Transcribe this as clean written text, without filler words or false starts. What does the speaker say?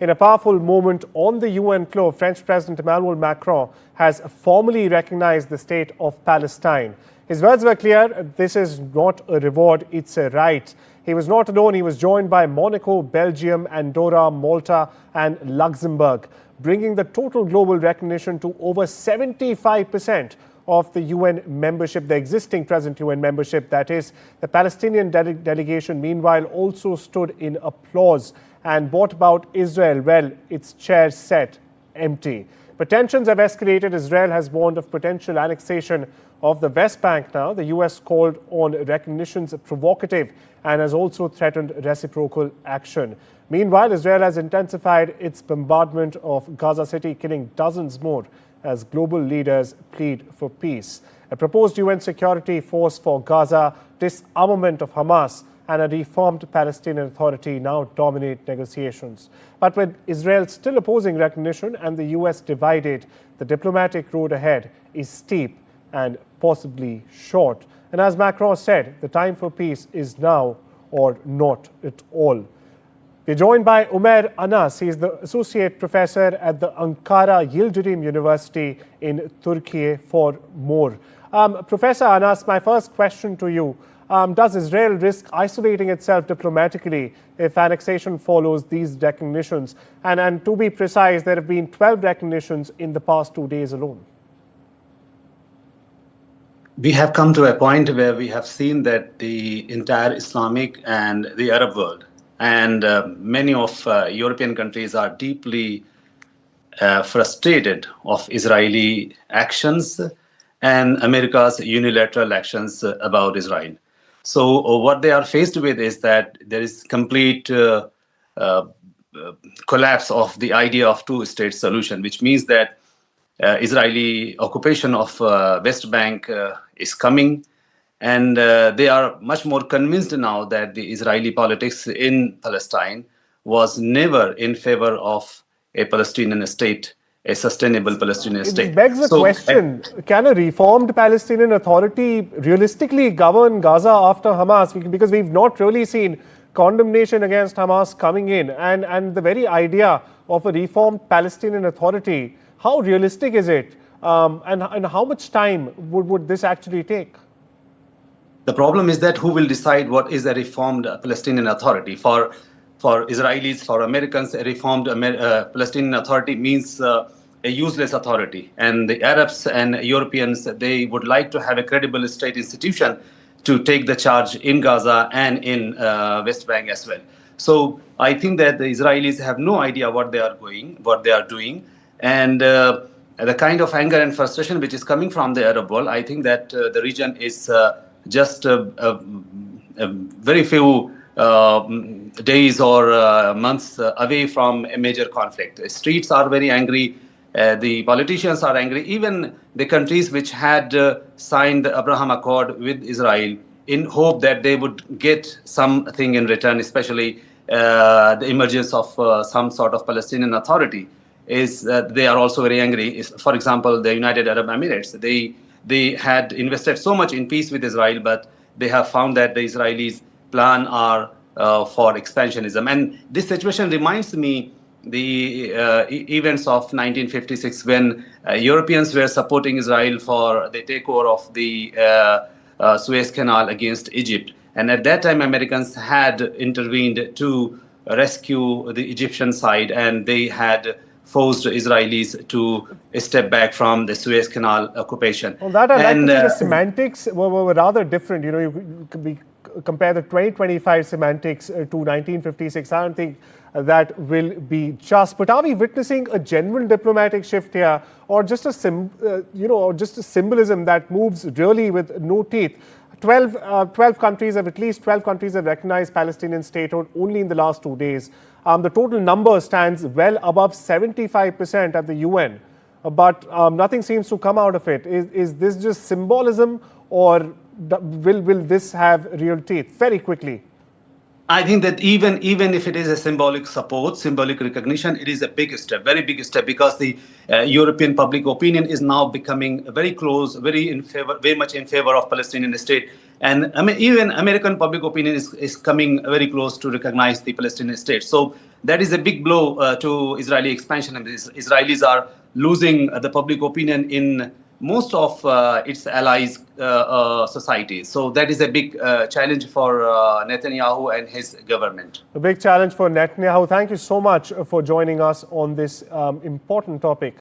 In a powerful moment on the UN floor, French President Emmanuel Macron has formally recognized the state of Palestine. His words were clear: this is not a reward, it's a right. He was not alone. He was joined by Monaco, Belgium, Andorra, Malta and Luxembourg, bringing the total global recognition to over 75% of the UN membership, the existing present UN membership, that is. The Palestinian delegation, meanwhile, also stood in applause. And what about Israel? Well, its chair sat empty. But tensions have escalated. Israel has warned of potential annexation of the West Bank now. The US called on recognitions provocative and has also threatened reciprocal action. Meanwhile, Israel has intensified its bombardment of Gaza City, killing dozens more as global leaders plead for peace. A proposed UN security force for Gaza, disarmament of Hamas, and a reformed Palestinian Authority now dominate negotiations. But with Israel still opposing recognition and the US divided, the diplomatic road ahead is steep and possibly short. And as Macron said, the time for peace is now or not at all. We're joined by Omair Anas. He is the Associate Professor at the Ankara Yildirim University in Türkiye for more. Professor Anas, my first question to you. Does Israel risk isolating itself diplomatically if annexation follows these recognitions? And to be precise, there have been 12 recognitions in the past 2 days alone. We have come to a point where we have seen that the entire Islamic and the Arab world and many of European countries are deeply frustrated of Israeli actions and America's unilateral actions about Israel. So what they are faced with is that there is complete collapse of the idea of two-state solution, which means that Israeli occupation of West Bank is coming, and they are much more convinced now that the Israeli politics in Palestine was never in favor of a Palestinian state, a sustainable Palestinian state. It begs the question, can a reformed Palestinian Authority realistically govern Gaza after Hamas? Because we've not really seen condemnation against Hamas coming in. And the very idea of a reformed Palestinian Authority, how realistic is it? And how much time would this actually take? The problem is that who will decide what is a reformed Palestinian Authority? For Israelis, for Americans, a reformed Palestinian Authority means a useless authority. And the Arabs and Europeans, they would like to have a credible state institution to take the charge in Gaza and in West Bank as well. So I think that the Israelis have no idea what they are doing. And the kind of anger and frustration which is coming from the Arab world, I think that the region is just a very few days or months away from a major conflict. The streets are very angry. The politicians are angry. Even the countries which had signed the Abraham Accord with Israel in hope that they would get something in return, especially the emergence of some sort of Palestinian Authority, is that they are also very angry. For example, the United Arab Emirates, they had invested so much in peace with Israel, but they have found that the Israelis' plan are for expansionism. And this situation reminds me the events of 1956 when Europeans were supporting Israel for the takeover of the Suez Canal against Egypt. And at that time, Americans had intervened to rescue the Egyptian side, and they had forced Israelis to step back from the Suez Canal occupation. Well, that I like to say the semantics were rather different. You know, you could compare the 2025 semantics to 1956. I don't think that will be just. But are we witnessing a genuine diplomatic shift here, or just a symbolism that moves really with no teeth? 12 countries have, at least 12 countries have recognized Palestinian statehood only in the last 2 days. The total number stands well above 75% at the UN, but nothing seems to come out of it. Is this just symbolism, or will this have real teeth? Very quickly. I think that even if it is a symbolic support, symbolic recognition, it is a big step, very big step, because the European public opinion is now becoming very close, very much in favor of Palestinian state. And even American public opinion is coming very close to recognize the Palestinian state. So that is a big blow to Israeli expansion. And Israelis are losing the public opinion in most of its allies' societies. So that is a big challenge for Netanyahu and his government. A big challenge for Netanyahu. Thank you so much for joining us on this important topic.